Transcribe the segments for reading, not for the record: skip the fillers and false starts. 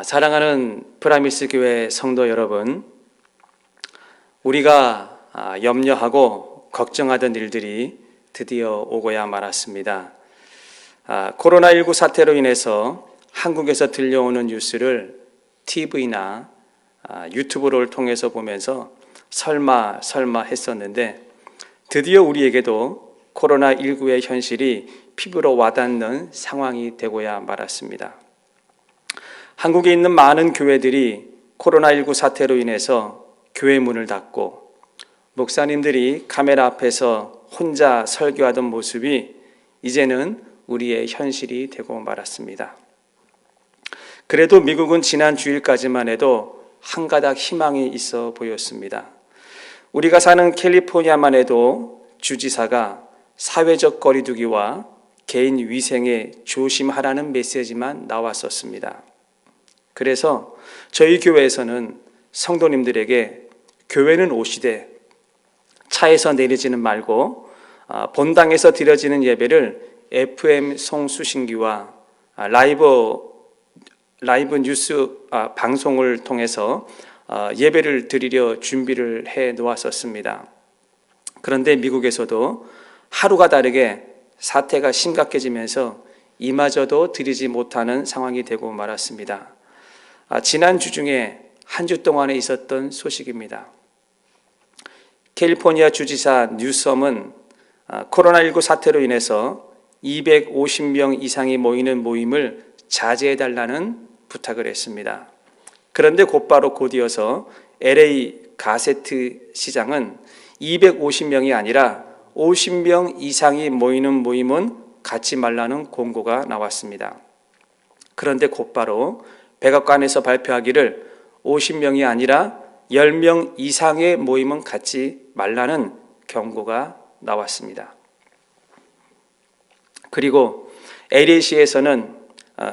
사랑하는 프라미스 교회 성도 여러분, 우리가 염려하고 걱정하던 일들이 드디어 오고야 말았습니다. 코로나19 사태로 인해서 한국에서 들려오는 뉴스를 TV나 유튜브를 통해서 보면서 설마 했었는데, 드디어 우리에게도 코로나19의 현실이 피부로 와닿는 상황이 되고야 말았습니다. 한국에 있는 많은 교회들이 코로나19 사태로 인해서 교회 문을 닫고, 목사님들이 카메라 앞에서 혼자 설교하던 모습이 이제는 우리의 현실이 되고 말았습니다. 그래도 미국은 지난 주일까지만 해도 한 가닥 희망이 있어 보였습니다. 우리가 사는 캘리포니아만 해도 주지사가 사회적 거리두기와 개인 위생에 조심하라는 메시지만 나왔었습니다. 그래서 저희 교회에서는 성도님들에게 교회는 오시되 차에서 내리지는 말고 본당에서 드려지는 예배를 FM 송수신기와 라이브 뉴스 방송을 통해서 예배를 드리려 준비를 해 놓았었습니다. 그런데 미국에서도 하루가 다르게 사태가 심각해지면서 이마저도 드리지 못하는 상황이 되고 말았습니다. 지난 주 중에 한 주 동안에 있었던 소식입니다. 캘리포니아 주지사 뉴섬은 코로나19 사태로 인해서 250명 이상이 모이는 모임을 자제해달라는 부탁을 했습니다. 그런데 곧이어서 LA 가세트 시장은 250명이 아니라 50명 이상이 모이는 모임은 갖지 말라는 공고가 나왔습니다. 그런데 곧바로 백악관에서 발표하기를 50명이 아니라 10명 이상의 모임은 갖지 말라는 경고가 나왔습니다. 그리고 LA시에서는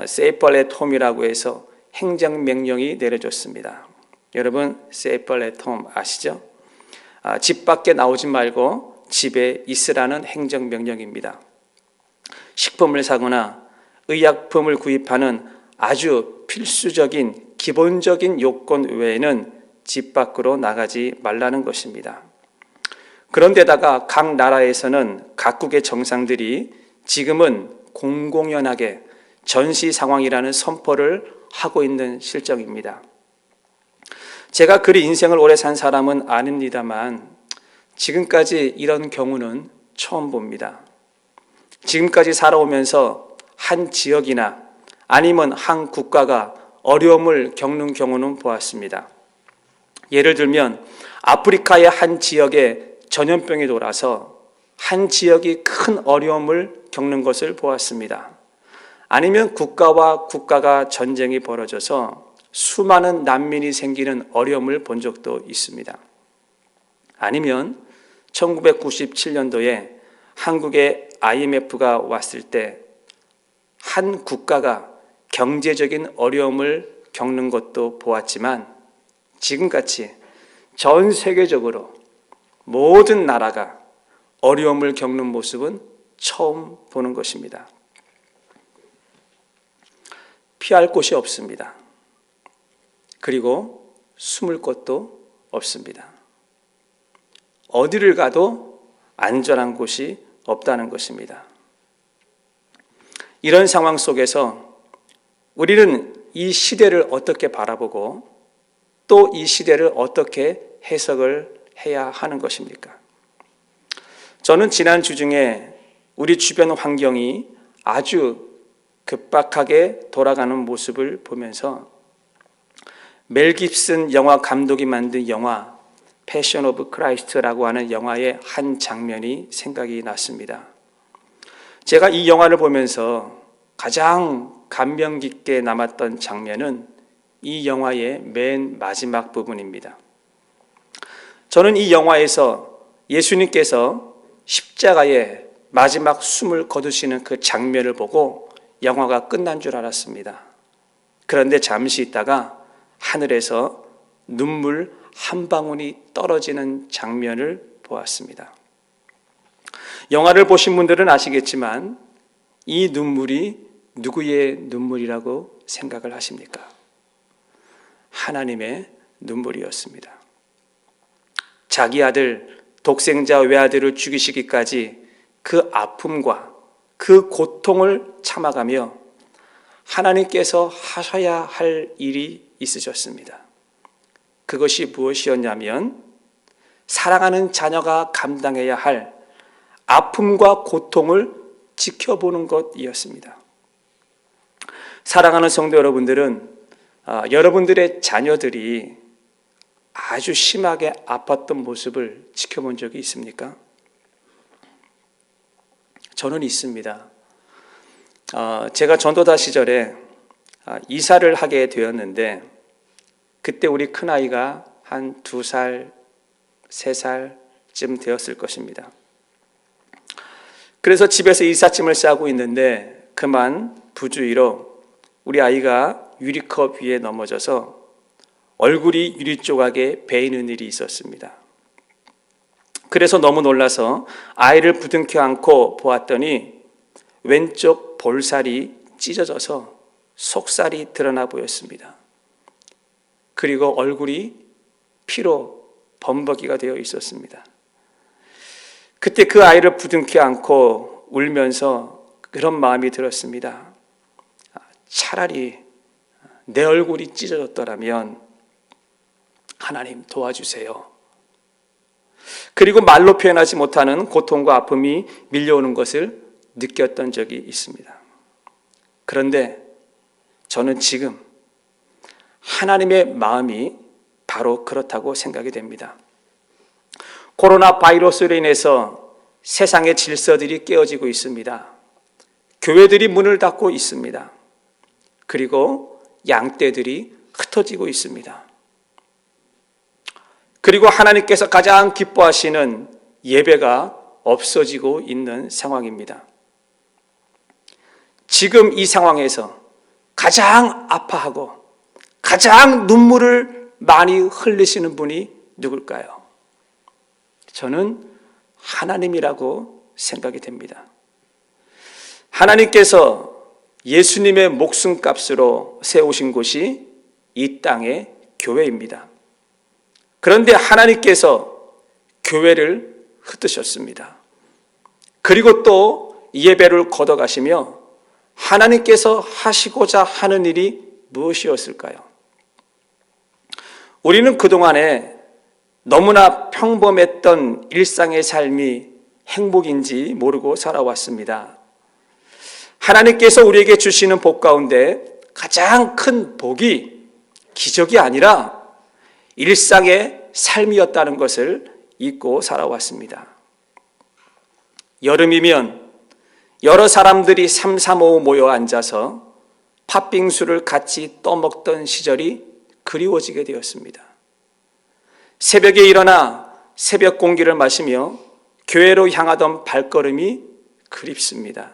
세이플 앳 홈이라고 해서 행정명령이 내려졌습니다. 여러분, 세이플 앳 홈 아시죠? 집 밖에 나오지 말고 집에 있으라는 행정명령입니다. 식품을 사거나 의약품을 구입하는 아주 필수적인 기본적인 요건 외에는 집 밖으로 나가지 말라는 것입니다. 그런데다가 각 나라에서는 각국의 정상들이 지금은 공공연하게 전시 상황이라는 선포를 하고 있는 실정입니다. 제가 그리 인생을 오래 산 사람은 아닙니다만 지금까지 이런 경우는 처음 봅니다. 지금까지 살아오면서 한 지역이나 아니면 한 국가가 어려움을 겪는 경우는 보았습니다. 예를 들면 아프리카의 한 지역에 전염병이 돌아서 한 지역이 큰 어려움을 겪는 것을 보았습니다. 아니면 국가와 국가가 전쟁이 벌어져서 수많은 난민이 생기는 어려움을 본 적도 있습니다. 아니면 1997년도에 한국에 IMF가 왔을 때 한 국가가 경제적인 어려움을 겪는 것도 보았지만 지금같이 전 세계적으로 모든 나라가 어려움을 겪는 모습은 처음 보는 것입니다. 피할 곳이 없습니다. 그리고 숨을 곳도 없습니다. 어디를 가도 안전한 곳이 없다는 것입니다. 이런 상황 속에서 우리는 이 시대를 어떻게 바라보고 또 이 시대를 어떻게 해석을 해야 하는 것입니까? 저는 지난 주 중에 우리 주변 환경이 아주 급박하게 돌아가는 모습을 보면서 멜 깁슨 영화 감독이 만든 영화 패션 오브 크라이스트라고 하는 영화의 한 장면이 생각이 났습니다. 제가 이 영화를 보면서 가장 감명 깊게 남았던 장면은 이 영화의 맨 마지막 부분입니다. 저는 이 영화에서 예수님께서 십자가에 마지막 숨을 거두시는 그 장면을 보고 영화가 끝난 줄 알았습니다. 그런데 잠시 있다가 하늘에서 눈물 한 방울이 떨어지는 장면을 보았습니다. 영화를 보신 분들은 아시겠지만 이 눈물이 누구의 눈물이라고 생각을 하십니까? 하나님의 눈물이었습니다. 자기 아들, 독생자 외아들을 죽이시기까지 그 아픔과 그 고통을 참아가며 하나님께서 하셔야 할 일이 있으셨습니다. 그것이 무엇이었냐면 사랑하는 자녀가 감당해야 할 아픔과 고통을 지켜보는 것이었습니다. 사랑하는 성도 여러분들은 여러분들의 자녀들이 아주 심하게 아팠던 모습을 지켜본 적이 있습니까? 저는 있습니다. 제가 전도사 시절에 이사를 하게 되었는데 그때 우리 큰아이가 한 2살, 3살쯤 되었을 것입니다. 그래서 집에서 이삿짐을 싸고 있는데 그만 부주의로 우리 아이가 유리컵 위에 넘어져서 얼굴이 유리 조각에 베이는 일이 있었습니다. 그래서 너무 놀라서 아이를 부둥켜 안고 보았더니 왼쪽 볼살이 찢어져서 속살이 드러나 보였습니다. 그리고 얼굴이 피로 범벅이가 되어 있었습니다. 그때 그 아이를 부둥켜 안고 울면서 그런 마음이 들었습니다. 차라리 내 얼굴이 찢어졌더라면 하나님 도와주세요. 그리고 말로 표현하지 못하는 고통과 아픔이 밀려오는 것을 느꼈던 적이 있습니다. 그런데 저는 지금 하나님의 마음이 바로 그렇다고 생각이 됩니다. 코로나 바이러스로 인해서 세상의 질서들이 깨어지고 있습니다. 교회들이 문을 닫고 있습니다. 그리고 양떼들이 흩어지고 있습니다. 그리고 하나님께서 가장 기뻐하시는 예배가 없어지고 있는 상황입니다. 지금 이 상황에서 가장 아파하고 가장 눈물을 많이 흘리시는 분이 누굴까요? 저는 하나님이라고 생각이 됩니다. 하나님께서 예수님의 목숨값으로 세우신 곳이 이 땅의 교회입니다. 그런데 하나님께서 교회를 흩으셨습니다. 그리고 또 예배를 걷어가시며 하나님께서 하시고자 하는 일이 무엇이었을까요? 우리는 그동안에 너무나 평범했던 일상의 삶이 행복인지 모르고 살아왔습니다. 하나님께서 우리에게 주시는 복 가운데 가장 큰 복이 기적이 아니라 일상의 삶이었다는 것을 잊고 살아왔습니다. 여름이면 여러 사람들이 삼삼오오 모여 앉아서 팥빙수를 같이 떠먹던 시절이 그리워지게 되었습니다. 새벽에 일어나 새벽 공기를 마시며 교회로 향하던 발걸음이 그립습니다.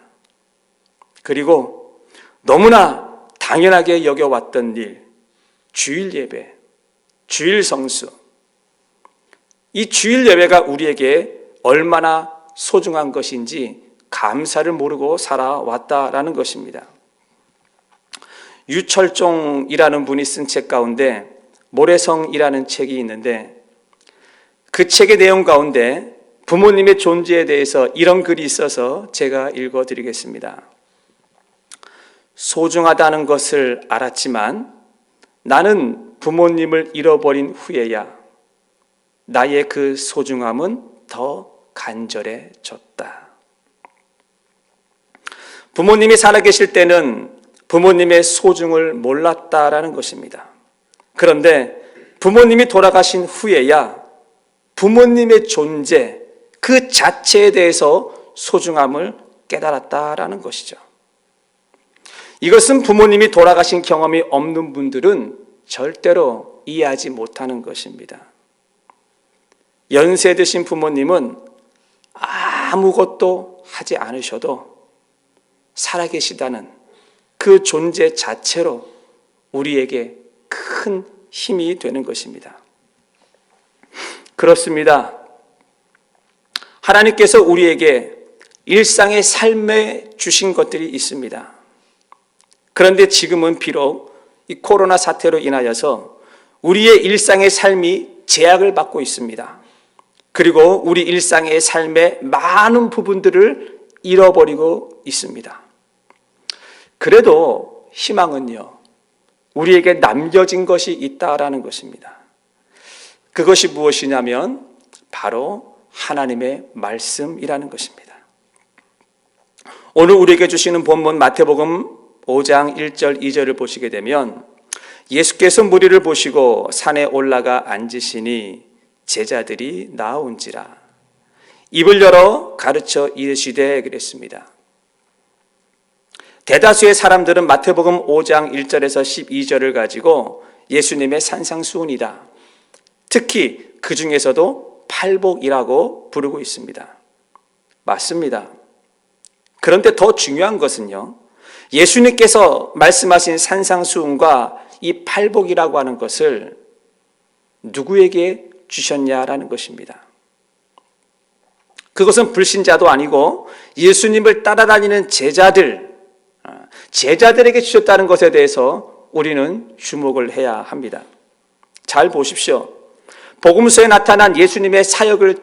그리고 너무나 당연하게 여겨왔던 일, 주일 예배, 주일 성수. 이 주일 예배가 우리에게 얼마나 소중한 것인지 감사를 모르고 살아왔다라는 것입니다. 유철종이라는 분이 쓴 책 가운데 모래성이라는 책이 있는데 그 책의 내용 가운데 부모님의 존재에 대해서 이런 글이 있어서 제가 읽어드리겠습니다. 소중하다는 것을 알았지만 나는 부모님을 잃어버린 후에야 나의 그 소중함은 더 간절해졌다. 부모님이 살아계실 때는 부모님의 소중을 몰랐다라는 것입니다. 그런데 부모님이 돌아가신 후에야 부모님의 존재 그 자체에 대해서 소중함을 깨달았다라는 것이죠. 이것은 부모님이 돌아가신 경험이 없는 분들은 절대로 이해하지 못하는 것입니다. 연세 드신 부모님은 아무것도 하지 않으셔도 살아계시다는 그 존재 자체로 우리에게 큰 힘이 되는 것입니다. 그렇습니다. 하나님께서 우리에게 일상의 삶에 주신 것들이 있습니다. 그런데 지금은 비록 이 코로나 사태로 인하여서 우리의 일상의 삶이 제약을 받고 있습니다. 그리고 우리 일상의 삶의 많은 부분들을 잃어버리고 있습니다. 그래도 희망은요, 우리에게 남겨진 것이 있다라는 것입니다. 그것이 무엇이냐면 바로 하나님의 말씀이라는 것입니다. 오늘 우리에게 주시는 본문 마태복음 5장 1절 2절을 보시게 되면 예수께서 무리를 보시고 산에 올라가 앉으시니 제자들이 나온지라 입을 열어 가르쳐 이르시되 그랬습니다. 대다수의 사람들은 마태복음 5장 1절에서 12절을 가지고 예수님의 산상수훈이다, 특히 그 중에서도 팔복이라고 부르고 있습니다. 맞습니다. 그런데 더 중요한 것은요, 예수님께서 말씀하신 산상수훈과 이 팔복이라고 하는 것을 누구에게 주셨냐라는 것입니다. 그것은 불신자도 아니고 예수님을 따라다니는 제자들에게 주셨다는 것에 대해서 우리는 주목을 해야 합니다. 잘 보십시오. 복음서에 나타난 예수님의 사역을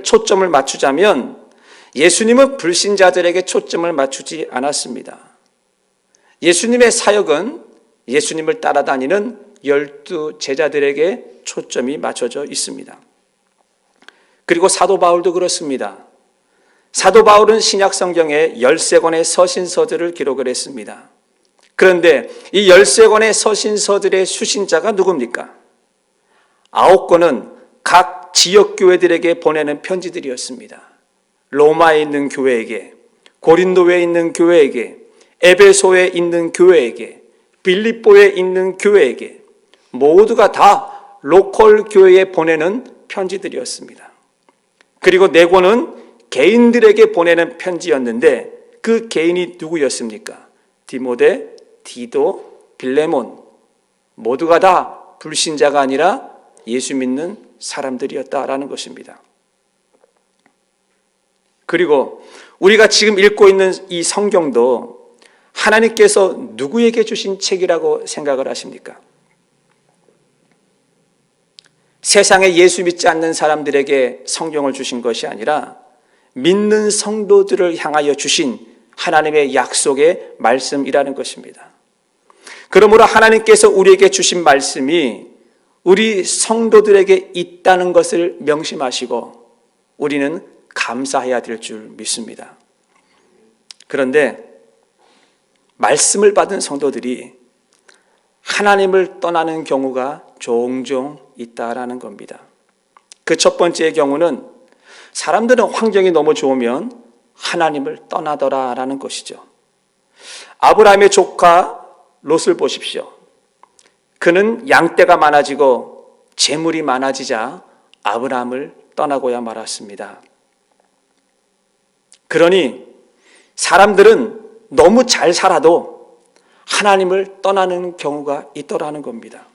초점을 맞추자면 예수님은 불신자들에게 초점을 맞추지 않았습니다. 예수님의 사역은 예수님을 따라다니는 12 제자들에게 초점이 맞춰져 있습니다. 그리고 사도 바울도 그렇습니다. 사도 바울은 신약 성경에 13권의 서신서들을 기록을 했습니다. 그런데 이 13권의 서신서들의 수신자가 누굽니까? 9권은 각 지역 교회들에게 보내는 편지들이었습니다. 로마에 있는 교회에게, 고린도에 있는 교회에게, 에베소에 있는 교회에게, 빌립보에 있는 교회에게, 모두가 다 로컬 교회에 보내는 편지들이었습니다. 그리고 4권은 개인들에게 보내는 편지였는데 그 개인이 누구였습니까? 디모데, 디도, 빌레몬, 모두가 다 불신자가 아니라 예수 믿는 사람들이었다라는 것입니다. 그리고 우리가 지금 읽고 있는 이 성경도 하나님께서 누구에게 주신 책이라고 생각을 하십니까? 세상에 예수 믿지 않는 사람들에게 성경을 주신 것이 아니라 믿는 성도들을 향하여 주신 하나님의 약속의 말씀이라는 것입니다. 그러므로 하나님께서 우리에게 주신 말씀이 우리 성도들에게 있다는 것을 명심하시고 우리는 감사해야 될 줄 믿습니다. 그런데 말씀을 받은 성도들이 하나님을 떠나는 경우가 종종 있다라는 겁니다. 그 첫 번째의 경우는 사람들은 환경이 너무 좋으면 하나님을 떠나더라라는 것이죠. 아브라함의 조카 롯을 보십시오. 그는 양떼가 많아지고 재물이 많아지자 아브라함을 떠나고야 말았습니다. 그러니 사람들은 너무 잘 살아도 하나님을 떠나는 경우가 있더라는 겁니다.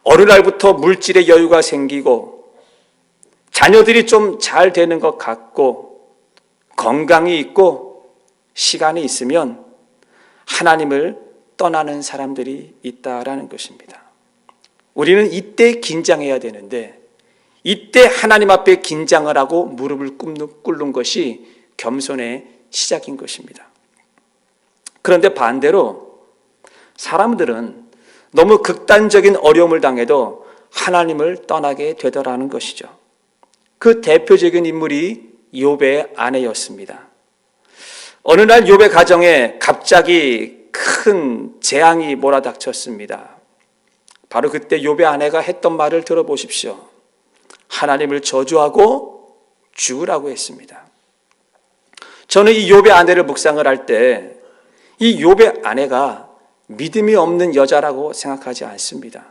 어느 날부터 물질의 여유가 생기고 자녀들이 좀 잘 되는 것 같고 건강이 있고 시간이 있으면 하나님을 떠나는 사람들이 있다라는 것입니다. 우리는 이때 긴장해야 되는데 이때 하나님 앞에 긴장을 하고 무릎을 꿇는 것이 겸손의 시작인 것입니다. 그런데 반대로 사람들은 너무 극단적인 어려움을 당해도 하나님을 떠나게 되더라는 것이죠. 그 대표적인 인물이 욥의 아내였습니다. 어느 날 욥의 가정에 갑자기 큰 재앙이 몰아닥쳤습니다. 바로 그때 욥의 아내가 했던 말을 들어보십시오. 하나님을 저주하고 죽으라고 했습니다. 저는 이 욥의 아내를 묵상을 할 때 이 욥의 아내가 믿음이 없는 여자라고 생각하지 않습니다.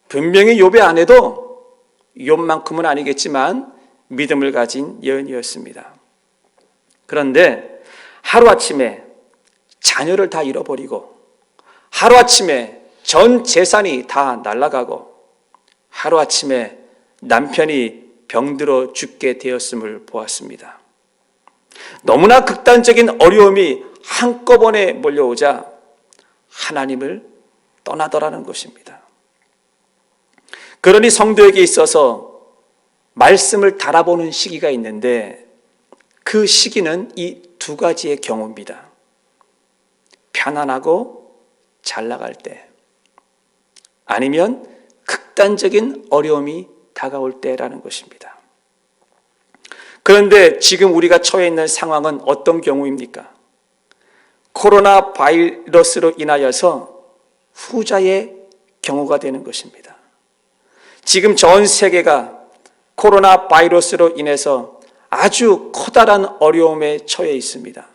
분명히 욥의 아내도 욥만큼은 아니겠지만 믿음을 가진 여인이었습니다. 그런데 하루아침에 자녀를 다 잃어버리고 하루아침에 전 재산이 다 날아가고 하루아침에 남편이 병들어 죽게 되었음을 보았습니다. 너무나 극단적인 어려움이 한꺼번에 몰려오자 하나님을 떠나더라는 것입니다. 그러니 성도에게 있어서 말씀을 달아보는 시기가 있는데 그 시기는 이 두 가지의 경우입니다. 편안하고 잘 나갈 때, 아니면 극단적인 어려움이 다가올 때라는 것입니다. 그런데 지금 우리가 처해 있는 상황은 어떤 경우입니까? 코로나 바이러스로 인하여서 후자의 경우가 되는 것입니다. 지금 전 세계가 코로나 바이러스로 인해서 아주 커다란 어려움에 처해 있습니다.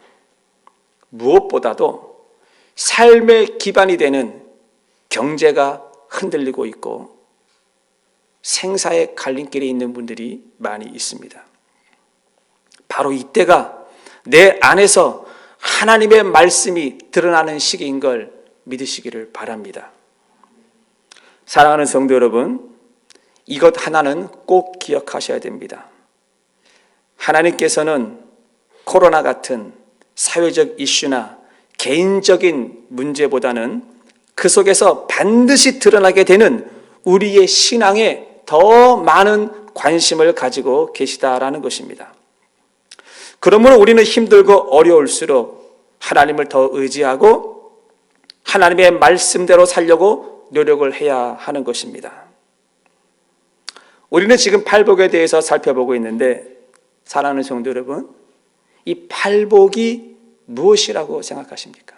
무엇보다도 삶의 기반이 되는 경제가 흔들리고 있고 생사의 갈림길에 있는 분들이 많이 있습니다. 바로 이때가 내 안에서 하나님의 말씀이 드러나는 시기인 걸 믿으시기를 바랍니다. 사랑하는 성도 여러분, 이것 하나는 꼭 기억하셔야 됩니다. 하나님께서는 코로나 같은 사회적 이슈나 개인적인 문제보다는 그 속에서 반드시 드러나게 되는 우리의 신앙에 더 많은 관심을 가지고 계시다라는 것입니다. 그러므로 우리는 힘들고 어려울수록 하나님을 더 의지하고 하나님의 말씀대로 살려고 노력을 해야 하는 것입니다. 우리는 지금 팔복에 대해서 살펴보고 있는데 사랑하는 성도 여러분, 이 팔복이 무엇이라고 생각하십니까?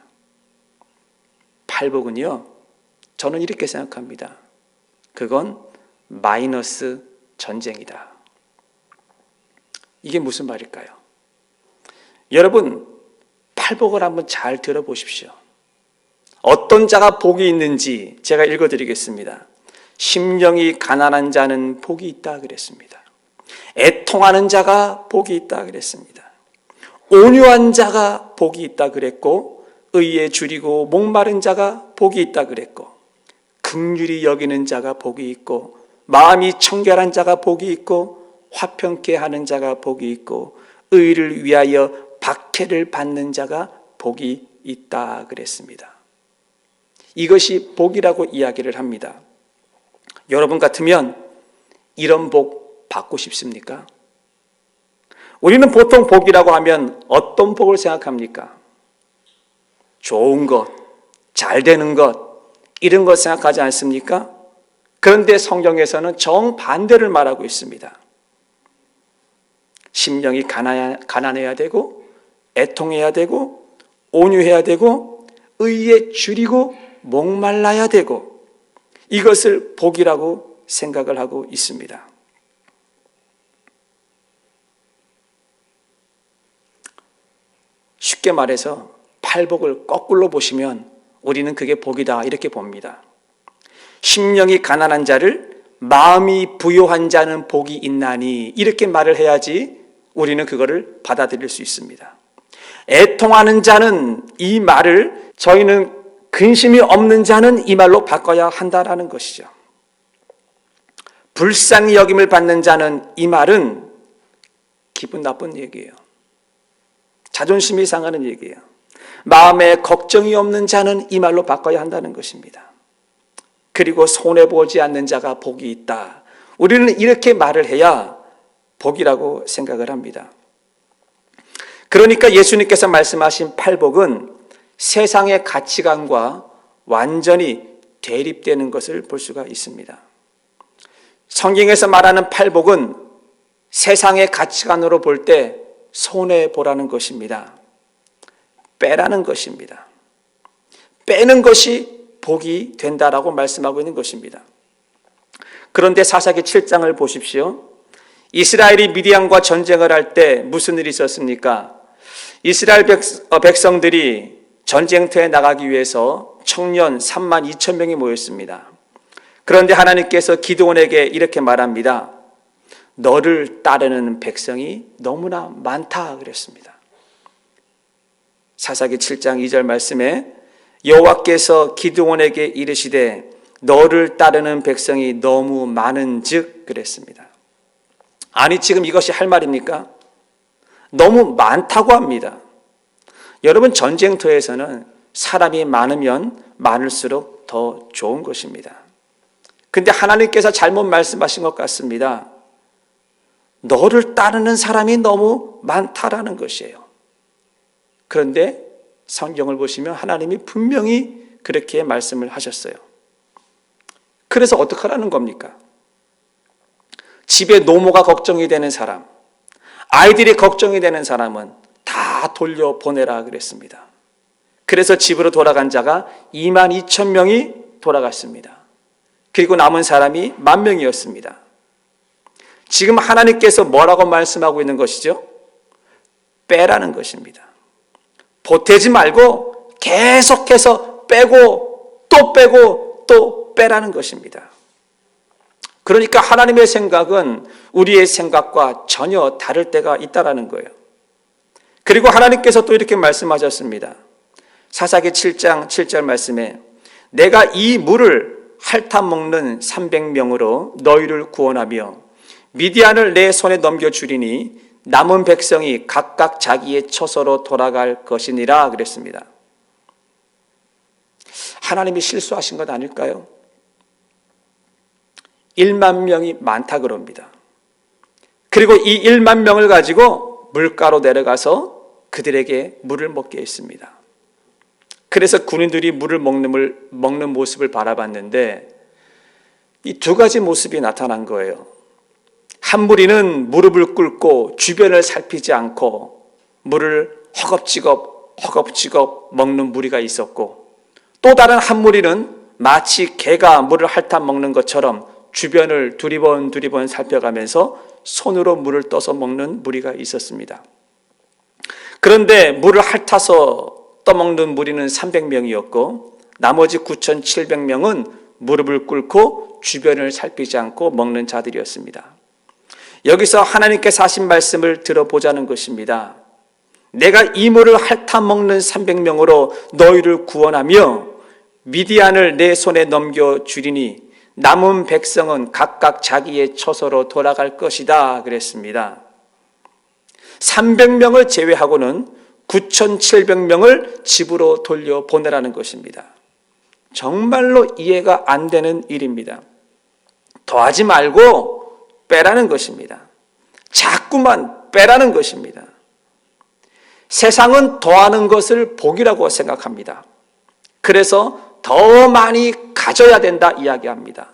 팔복은요, 저는 이렇게 생각합니다. 그건 마이너스 전쟁이다. 이게 무슨 말일까요? 여러분, 팔복을 한번 잘 들어보십시오. 어떤 자가 복이 있는지 제가 읽어드리겠습니다. 심령이 가난한 자는 복이 있다 그랬습니다. 애통하는 자가 복이 있다 그랬습니다. 온유한 자가 복이 있다 그랬고, 의에 줄이고 목마른 자가 복이 있다 그랬고, 긍휼히 여기는 자가 복이 있고, 마음이 청결한 자가 복이 있고, 화평케 하는 자가 복이 있고, 의를 위하여 박해를 받는 자가 복이 있다 그랬습니다. 이것이 복이라고 이야기를 합니다. 여러분 같으면 이런 복 받고 싶습니까? 우리는 보통 복이라고 하면 어떤 복을 생각합니까? 좋은 것, 잘 되는 것, 이런 것 생각하지 않습니까? 그런데 성경에서는 정반대를 말하고 있습니다. 심령이 가난해야 되고, 애통해야 되고, 온유해야 되고, 의에 줄이고 목말라야 되고, 이것을 복이라고 생각을 하고 있습니다. 쉽게 말해서 팔복을 거꾸로 보시면 우리는 그게 복이다 이렇게 봅니다. 심령이 가난한 자를 마음이 부요한 자는 복이 있나니 이렇게 말을 해야지 우리는 그거를 받아들일 수 있습니다. 애통하는 자는 이 말을 저희는 근심이 없는 자는 이 말로 바꿔야 한다라는 것이죠. 불쌍히 여김을 받는 자는 이 말은 기분 나쁜 얘기예요. 자존심이 상하는 얘기예요. 마음에 걱정이 없는 자는 이 말로 바꿔야 한다는 것입니다. 그리고 손해보지 않는 자가 복이 있다. 우리는 이렇게 말을 해야 복이라고 생각을 합니다. 그러니까 예수님께서 말씀하신 팔복은 세상의 가치관과 완전히 대립되는 것을 볼 수가 있습니다. 성경에서 말하는 팔복은 세상의 가치관으로 볼 때 손해보라는 것입니다. 빼라는 것입니다. 빼는 것이 복이 된다라고 말씀하고 있는 것입니다. 그런데 사사기 7장을 보십시오. 이스라엘이 미디안과 전쟁을 할 때 무슨 일이 있었습니까? 이스라엘 백성들이 전쟁터에 나가기 위해서 청년 32,000명이 모였습니다. 그런데 하나님께서 기드온에게 이렇게 말합니다. 너를 따르는 백성이 너무나 많다 그랬습니다. 사사기 7장 2절 말씀에 여호와께서 기드온에게 이르시되 너를 따르는 백성이 너무 많은즉 그랬습니다. 아니 지금 이것이 할 말입니까? 너무 많다고 합니다. 여러분 전쟁터에서는 사람이 많으면 많을수록 더 좋은 것입니다. 근데 하나님께서 잘못 말씀하신 것 같습니다. 너를 따르는 사람이 너무 많다라는 것이에요. 그런데 성경을 보시면 하나님이 분명히 그렇게 말씀을 하셨어요. 그래서 어떻게 하라는 겁니까? 집에 노모가 걱정이 되는 사람, 아이들이 걱정이 되는 사람은 다 돌려보내라 그랬습니다. 그래서 집으로 돌아간 자가 22,000명이 돌아갔습니다. 그리고 남은 사람이 10,000명이었습니다. 지금 하나님께서 뭐라고 말씀하고 있는 것이죠? 빼라는 것입니다. 보태지 말고 계속해서 빼고 또 빼라는 것입니다. 그러니까 하나님의 생각은 우리의 생각과 전혀 다를 때가 있다라는 거예요. 그리고 하나님께서 또 이렇게 말씀하셨습니다. 사사기 7장 7절 말씀에 내가 이 물을 핥아먹는 300명으로 너희를 구원하며 미디안을 내 손에 넘겨주리니 남은 백성이 각각 자기의 처소로 돌아갈 것이니라 그랬습니다. 하나님이 실수하신 것 아닐까요? 1만 명이 많다 그럽니다. 그리고 이 1만 명을 가지고 물가로 내려가서 그들에게 물을 먹게 했습니다. 그래서 군인들이 물을 먹는 모습을 바라봤는데 이 두 가지 모습이 나타난 거예요. 한 무리는 무릎을 꿇고 주변을 살피지 않고 물을 허겁지겁 먹는 무리가 있었고, 또 다른 한 무리는 마치 개가 물을 핥아 먹는 것처럼 주변을 두리번 살펴가면서 손으로 물을 떠서 먹는 무리가 있었습니다. 그런데 물을 핥아서 떠먹는 무리는 300명이었고 나머지 9,700명은 무릎을 꿇고 주변을 살피지 않고 먹는 자들이었습니다. 여기서 하나님께서 하신 말씀을 들어보자는 것입니다. 내가 이 물을 핥아먹는 300명으로 너희를 구원하며 미디안을 내 손에 넘겨주리니 남은 백성은 각각 자기의 처소로 돌아갈 것이다 그랬습니다. 300명을 제외하고는 9,700명을 집으로 돌려보내라는 것입니다. 정말로 이해가 안 되는 일입니다. 더하지 말고 빼라는 것입니다. 자꾸만 빼라는 것입니다. 세상은 더하는 것을 복이라고 생각합니다. 그래서 더 많이 가져야 된다 이야기합니다.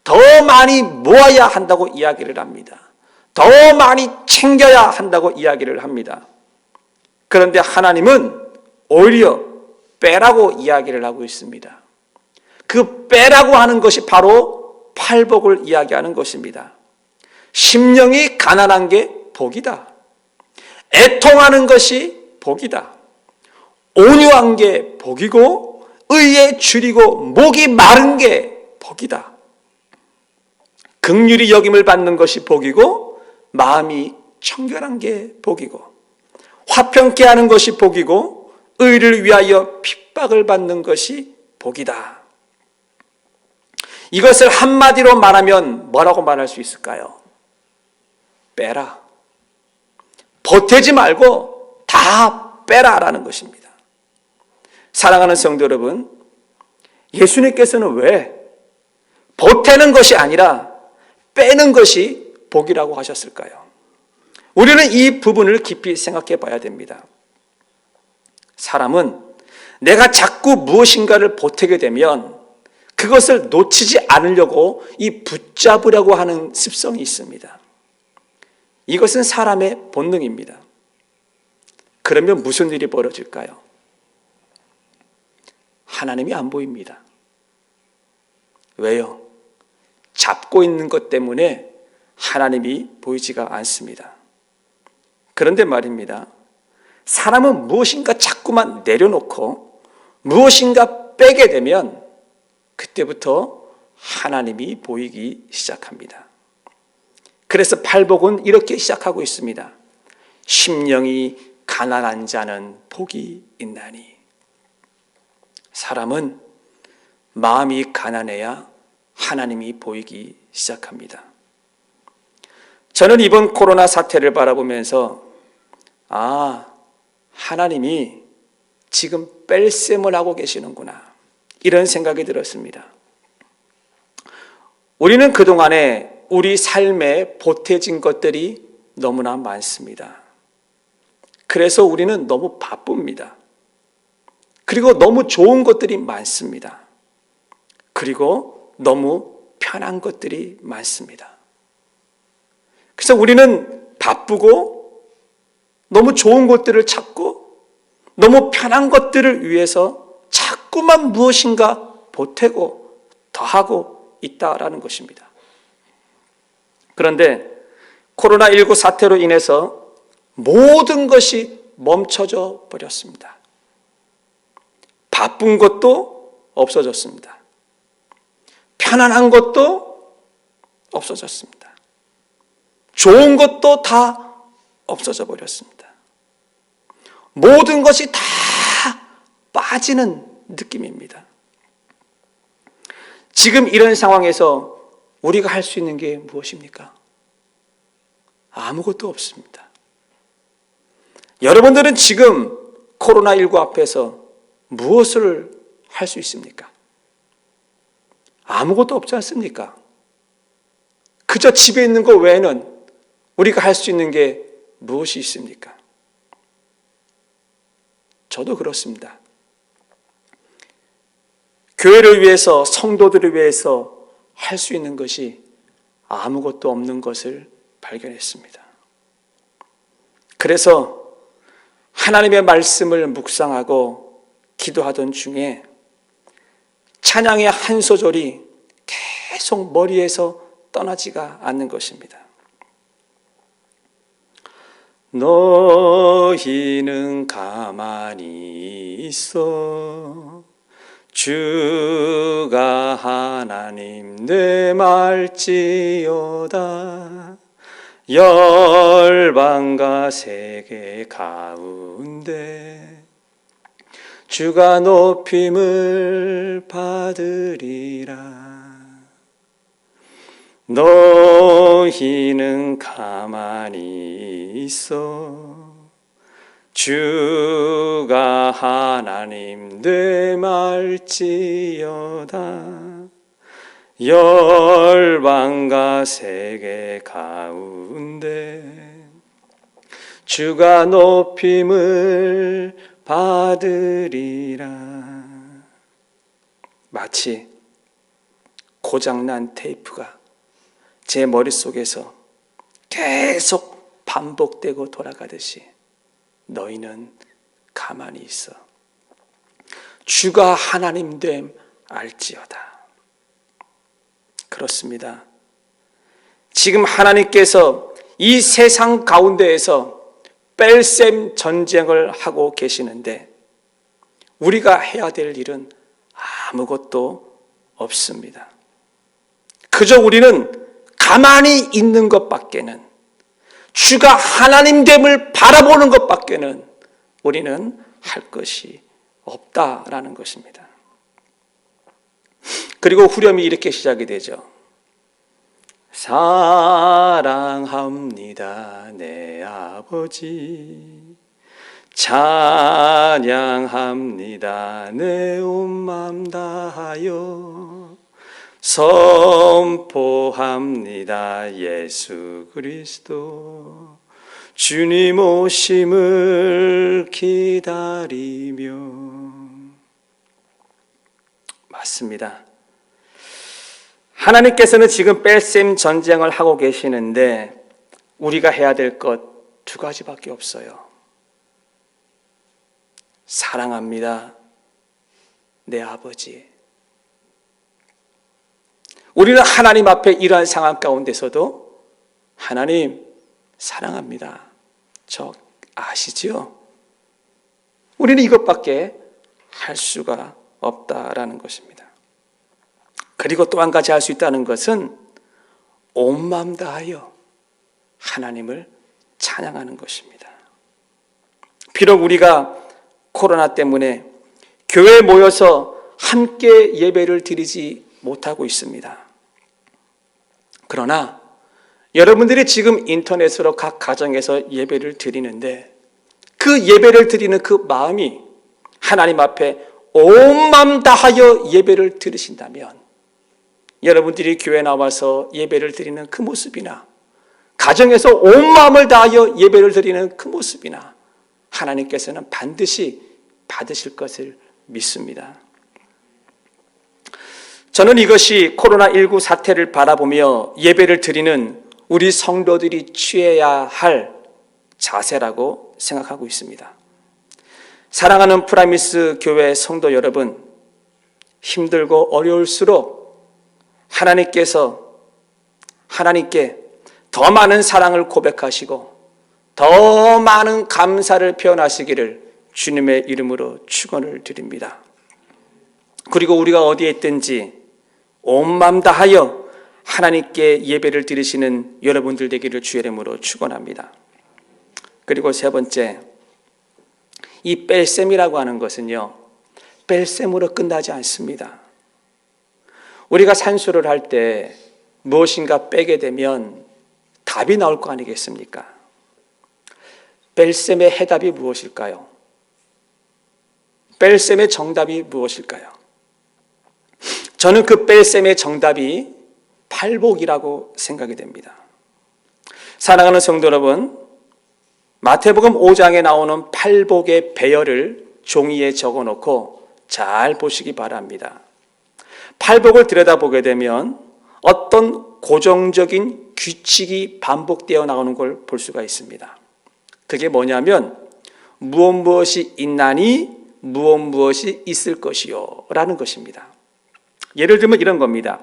더 많이 모아야 한다고 이야기를 합니다. 더 많이 챙겨야 한다고 이야기를 합니다. 그런데 하나님은 오히려 빼라고 이야기를 하고 있습니다. 그 빼라고 하는 것이 바로 팔복을 이야기하는 것입니다. 심령이 가난한 게 복이다. 애통하는 것이 복이다. 온유한 게 복이고 의에 줄이고 목이 마른 게 복이다. 긍휼히 여김을 받는 것이 복이고 마음이 청결한 게 복이고 화평케 하는 것이 복이고 의를 위하여 핍박을 받는 것이 복이다. 이것을 한마디로 말하면 뭐라고 말할 수 있을까요? 빼라. 보태지 말고 다 빼라라는 것입니다. 사랑하는 성도 여러분, 예수님께서는 왜 보태는 것이 아니라 빼는 것이 복이라고 하셨을까요? 우리는 이 부분을 깊이 생각해 봐야 됩니다. 사람은 내가 자꾸 무엇인가를 보태게 되면 그것을 놓치지 않으려고 이 붙잡으려고 하는 습성이 있습니다. 이것은 사람의 본능입니다. 그러면 무슨 일이 벌어질까요? 하나님이 안 보입니다. 왜요? 잡고 있는 것 때문에 하나님이 보이지가 않습니다. 그런데 말입니다. 사람은 무엇인가 자꾸만 내려놓고 무엇인가 빼게 되면 그때부터 하나님이 보이기 시작합니다. 그래서 팔복은 이렇게 시작하고 있습니다. 심령이 가난한 자는 복이 있나니. 사람은 마음이 가난해야 하나님이 보이기 시작합니다. 저는 이번 코로나 사태를 바라보면서 하나님이 지금 뺄셈을 하고 계시는구나 이런 생각이 들었습니다. 우리는 그동안에 우리 삶에 보태진 것들이 너무나 많습니다. 그래서 우리는 너무 바쁩니다. 그리고 너무 좋은 것들이 많습니다. 그리고 너무 편한 것들이 많습니다. 그래서 우리는 바쁘고 너무 좋은 것들을 찾고 너무 편한 것들을 위해서 자꾸만 무엇인가 보태고 더하고 있다라는 것입니다. 그런데 코로나19 사태로 인해서 모든 것이 멈춰져 버렸습니다. 바쁜 것도 없어졌습니다. 편안한 것도 없어졌습니다. 좋은 것도 다 없어져 버렸습니다. 모든 것이 다 빠지는 느낌입니다. 지금 이런 상황에서 우리가 할 수 있는 게 무엇입니까? 아무것도 없습니다. 여러분들은 지금 코로나19 앞에서 무엇을 할 수 있습니까? 아무것도 없지 않습니까? 그저 집에 있는 것 외에는 우리가 할 수 있는 게 무엇이 있습니까? 저도 그렇습니다. 교회를 위해서, 성도들을 위해서 할 수 있는 것이 아무것도 없는 것을 발견했습니다. 그래서 하나님의 말씀을 묵상하고 기도하던 중에 찬양의 한 소절이 계속 머리에서 떠나지가 않는 것입니다. 너희는 가만히 있어 주가 하나님 되말지어다. 열방과 세계 가운데 주가 높임을 받으리라. 너희는 가만히 있어 주가 하나님 되말지어다. 열방과 세계 가운데 주가 높임을 받으리라. 마치 고장난 테이프가 제 머릿속에서 계속 반복되고 돌아가듯이 너희는 가만히 있어 주가 하나님 됨 알지어다. 그렇습니다. 지금 하나님께서 이 세상 가운데에서 뺄셈 전쟁을 하고 계시는데 우리가 해야 될 일은 아무것도 없습니다. 그저 우리는 가만히 있는 것밖에는, 주가 하나님됨을 바라보는 것밖에는 우리는 할 것이 없다라는 것입니다. 그리고 후렴이 이렇게 시작이 되죠. 사랑합니다 내 아버지, 찬양합니다 내 온 맘 다하여, 선포합니다 예수 그리스도, 주님 오심을 기다리며. 맞습니다. 하나님께서는 지금 뺄셈 전쟁을 하고 계시는데 우리가 해야 될 것 두 가지밖에 없어요. 사랑합니다 내 아버지. 우리는 하나님 앞에 이러한 상황 가운데서도 하나님 사랑합니다, 저 아시죠? 우리는 이것밖에 할 수가 없다라는 것입니다. 그리고 또 한 가지 할 수 있다는 것은 온 마음 다하여 하나님을 찬양하는 것입니다. 비록 우리가 코로나 때문에 교회에 모여서 함께 예배를 드리지 못하고 있습니다. 그러나 여러분들이 지금 인터넷으로 각 가정에서 예배를 드리는데 그 예배를 드리는 그 마음이 하나님 앞에 온 마음 다하여 예배를 드리신다면 여러분들이 교회 나와서 예배를 드리는 그 모습이나 가정에서 온 마음을 다하여 예배를 드리는 그 모습이나 하나님께서는 반드시 받으실 것을 믿습니다. 저는 이것이 코로나19 사태를 바라보며 예배를 드리는 우리 성도들이 취해야 할 자세라고 생각하고 있습니다. 사랑하는 프라미스 교회 성도 여러분, 힘들고 어려울수록 하나님께 더 많은 사랑을 고백하시고 더 많은 감사를 표현하시기를 주님의 이름으로 축원을 드립니다. 그리고 우리가 어디에 있든지 온 마음 다하여 하나님께 예배를 드리시는 여러분들 되기를 주의 이름으로 축원합니다. 그리고 세 번째, 이 뺄셈이라고 하는 것은요, 뺄셈으로 끝나지 않습니다. 우리가 산수를 할 때 무엇인가 빼게 되면 답이 나올 거 아니겠습니까? 뺄셈의 해답이 무엇일까요? 뺄셈의 정답이 무엇일까요? 저는 그 뺄셈의 정답이 팔복이라고 생각이 됩니다. 사랑하는 성도 여러분, 마태복음 5장에 나오는 팔복의 배열을 종이에 적어놓고 잘 보시기 바랍니다. 팔복을 들여다보게 되면 어떤 고정적인 규칙이 반복되어 나오는 걸 볼 수가 있습니다. 그게 뭐냐면 무엇이 있나니 무엇이 있을 것이요 라는 것입니다. 예를 들면 이런 겁니다.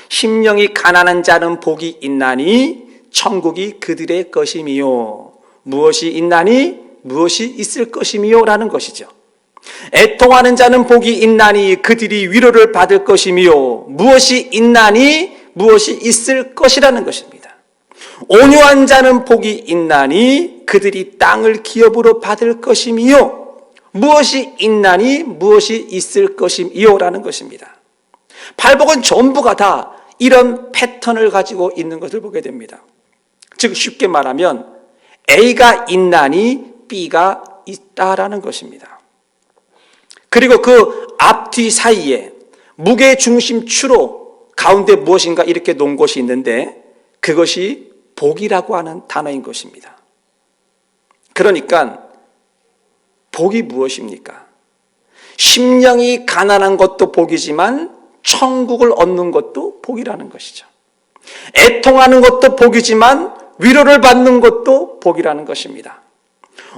심령이 가난한 자는 복이 있나니 천국이 그들의 것이미요. 무엇이 있나니 무엇이 있을 것이미요 라는 것이죠. 애통하는 자는 복이 있나니 그들이 위로를 받을 것이미요. 무엇이 있나니 무엇이 있을 것이라는 것입니다. 온유한 자는 복이 있나니 그들이 땅을 기업으로 받을 것이미요. 무엇이 있나니 무엇이 있을 것이미요 라는 것입니다. 팔복은 전부가 다 이런 패턴을 가지고 있는 것을 보게 됩니다. 즉 쉽게 말하면 A가 있나니 B가 있다라는 것입니다. 그리고 그 앞뒤 사이에 무게중심추로 가운데 무엇인가 이렇게 놓은 것이 있는데 그것이 복이라고 하는 단어인 것입니다. 그러니까 복이 무엇입니까? 심령이 가난한 것도 복이지만 천국을 얻는 것도 복이라는 것이죠. 애통하는 것도 복이지만 위로를 받는 것도 복이라는 것입니다.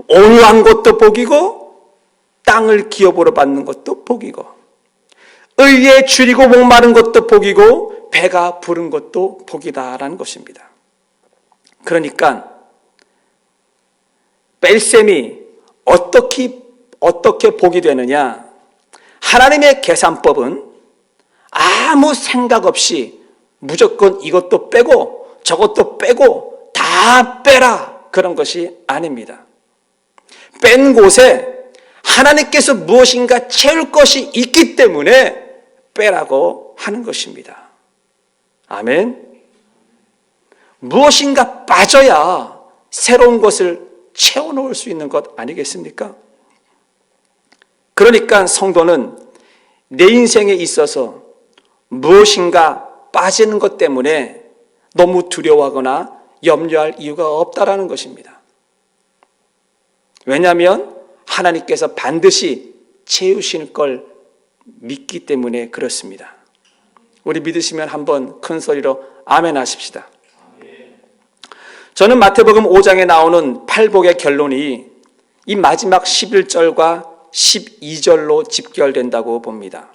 온유한 것도 복이고 땅을 기업으로 받는 것도 복이고 의에 줄이고 목마른 것도 복이고 배가 부른 것도 복이다라는 것입니다. 그러니까 뺄셈이 어떻게 복이 되느냐? 하나님의 계산법은 아무 생각 없이 무조건 이것도 빼고 저것도 빼고 다 빼라 그런 것이 아닙니다. 뺀 곳에 하나님께서 무엇인가 채울 것이 있기 때문에 빼라고 하는 것입니다. 아멘. 무엇인가 빠져야 새로운 것을 채워놓을 수 있는 것 아니겠습니까? 그러니까 성도는 내 인생에 있어서 무엇인가 빠지는 것 때문에 너무 두려워하거나 염려할 이유가 없다라는 것입니다. 왜냐하면 하나님께서 반드시 채우실 걸 믿기 때문에 그렇습니다. 우리 믿으시면 한번 큰 소리로 아멘 하십시다. 저는 마태복음 5장에 나오는 팔복의 결론이 이 마지막 11절과 12절로 집결된다고 봅니다.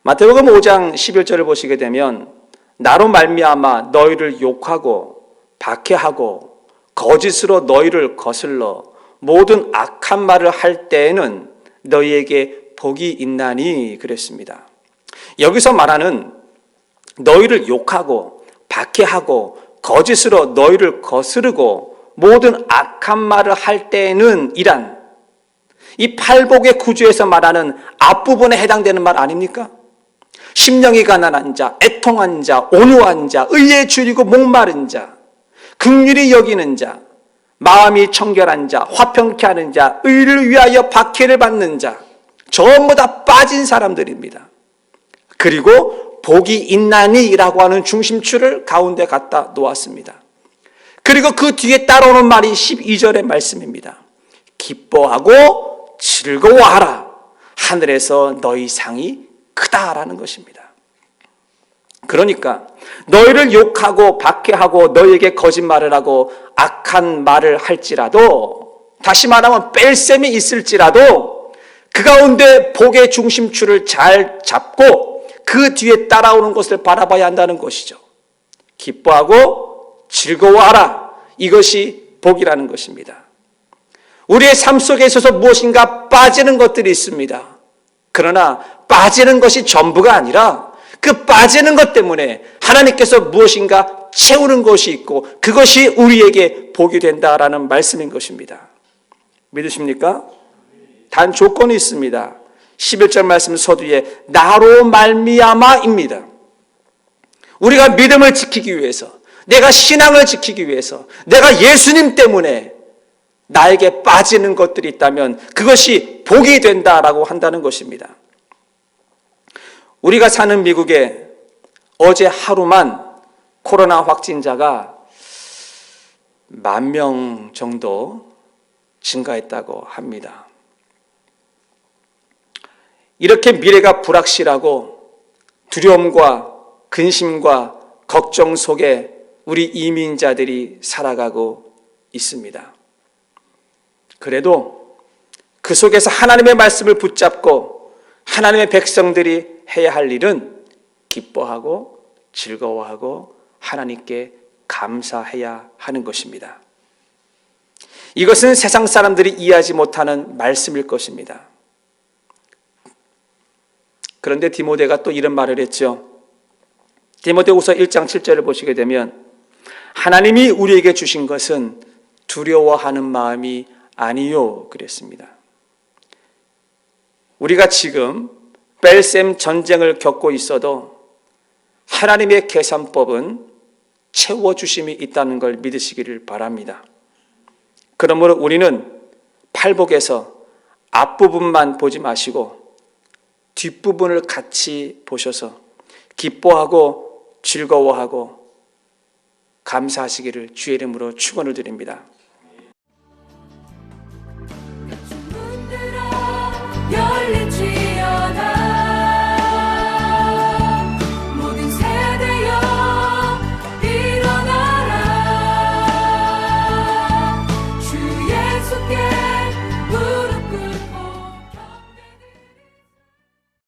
마태복음 5장 11절을 보시게 되면 나로 말미암아 너희를 욕하고 박해하고 거짓으로 너희를 거슬러 모든 악한 말을 할 때에는 너희에게 복이 있나니 그랬습니다. 여기서 말하는 너희를 욕하고 박해하고 거짓으로 너희를 거스르고 모든 악한 말을 할 때에는 이란 이 팔복의 구조에서 말하는 앞부분에 해당되는 말 아닙니까? 심령이 가난한 자, 애통한 자, 온유한 자, 의에 줄이고 목마른 자, 긍휼히 여기는 자, 마음이 청결한 자, 화평케 하는 자, 의를 위하여 박해를 받는 자, 전부 다 빠진 사람들입니다. 그리고 복이 있나니라고 하는 중심줄을 가운데 갖다 놓았습니다. 그리고 그 뒤에 따라오는 말이 12절의 말씀입니다. 기뻐하고 즐거워하라. 하늘에서 너희 상이 크다라는 것입니다. 그러니까 너희를 욕하고 박해하고 너희에게 거짓말을 하고 악한 말을 할지라도, 다시 말하면 뺄셈이 있을지라도 그 가운데 복의 중심줄을 잘 잡고 그 뒤에 따라오는 것을 바라봐야 한다는 것이죠. 기뻐하고 즐거워하라. 이것이 복이라는 것입니다. 우리의 삶 속에 있어서 무엇인가 빠지는 것들이 있습니다. 그러나 빠지는 것이 전부가 아니라 그 빠지는 것 때문에 하나님께서 무엇인가 채우는 것이 있고 그것이 우리에게 복이 된다라는 말씀인 것입니다. 믿으십니까? 단 조건이 있습니다. 11절 말씀 서두에 나로 말미암아입니다. 우리가 믿음을 지키기 위해서, 내가 신앙을 지키기 위해서, 내가 예수님 때문에 나에게 빠지는 것들이 있다면 그것이 복이 된다라고 한다는 것입니다. 우리가 사는 미국에 어제 하루만 코로나 확진자가 10,000명 정도 증가했다고 합니다. 이렇게 미래가 불확실하고 두려움과 근심과 걱정 속에 우리 이민자들이 살아가고 있습니다. 그래도 그 속에서 하나님의 말씀을 붙잡고 하나님의 백성들이 해야 할 일은 기뻐하고 즐거워하고 하나님께 감사해야 하는 것입니다. 이것은 세상 사람들이 이해하지 못하는 말씀일 것입니다. 그런데 디모데가 또 이런 말을 했죠. 디모데후서 1장 7절을 보시게 되면 하나님이 우리에게 주신 것은 두려워하는 마음이 아니요 그랬습니다. 우리가 지금 뺄셈 전쟁을 겪고 있어도 하나님의 계산법은 채워주심이 있다는 걸 믿으시기를 바랍니다. 그러므로 우리는 팔복에서 앞부분만 보지 마시고 뒷부분을 같이 보셔서 기뻐하고 즐거워하고 감사하시기를 주의 이름으로 축원을 드립니다.